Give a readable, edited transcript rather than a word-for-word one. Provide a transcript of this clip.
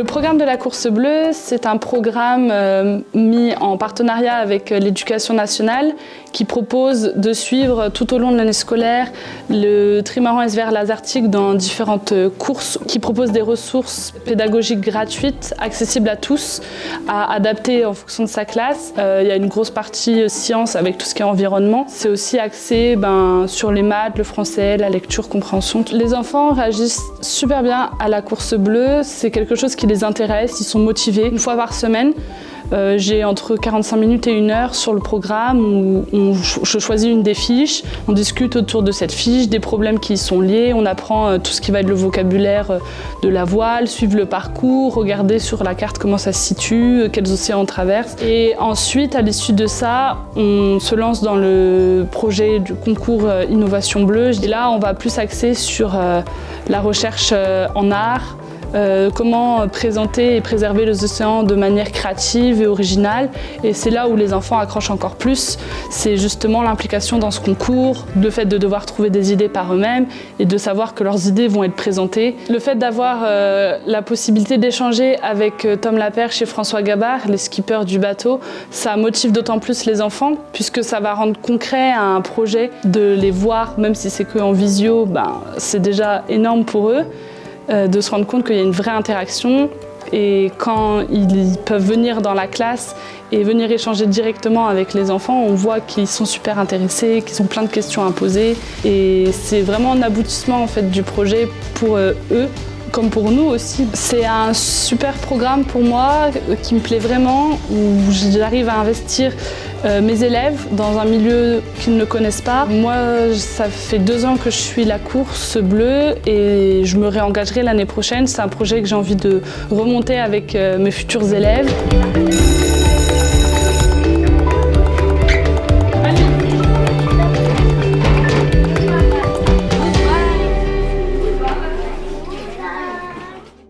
Le programme de la course bleue, c'est un programme mis en partenariat avec l'Éducation nationale qui propose de suivre tout au long de l'année scolaire le trimaran SVR Lazartique dans différentes courses, qui proposent des ressources pédagogiques gratuites, accessibles à tous, à adapter en fonction de sa classe. Il y a une grosse partie sciences avec tout ce qui est environnement. C'est aussi axé sur les maths, le français, la lecture, compréhension. Les enfants réagissent super bien à la course bleue, c'est quelque chose qui les intéresse, ils sont motivés. Une fois par semaine, j'ai entre 45 minutes et 1 heure sur le programme où je choisis une des fiches, on discute autour de cette fiche, des problèmes qui y sont liés, on apprend tout ce qui va être le vocabulaire de la voile, suivre le parcours, regarder sur la carte comment ça se situe, quels océans on traverse. Et ensuite, à l'issue de ça, on se lance dans le projet du concours Innovation Bleue. Et là, on va plus axer sur la recherche en art, comment présenter et préserver les océans de manière créative et originale. Et c'est là où les enfants accrochent encore plus. C'est justement l'implication dans ce concours, le fait de devoir trouver des idées par eux-mêmes et de savoir que leurs idées vont être présentées. Le fait d'avoir la possibilité d'échanger avec Tom Laperche et François Gabard, les skippers du bateau, ça motive d'autant plus les enfants puisque ça va rendre concret un projet de les voir, même si c'est qu'en visio, c'est déjà énorme pour eux. De se rendre compte qu'il y a une vraie interaction et quand ils peuvent venir dans la classe et venir échanger directement avec les enfants, on voit qu'ils sont super intéressés, qu'ils ont plein de questions à poser et c'est vraiment un aboutissement en fait du projet pour eux comme pour nous aussi. C'est un super programme pour moi qui me plaît vraiment, où j'arrive à investir mes élèves dans un milieu qu'ils ne connaissent pas. Moi, ça fait 2 ans que je suis la course bleue et je me réengagerai l'année prochaine. C'est un projet que j'ai envie de remonter avec mes futurs élèves.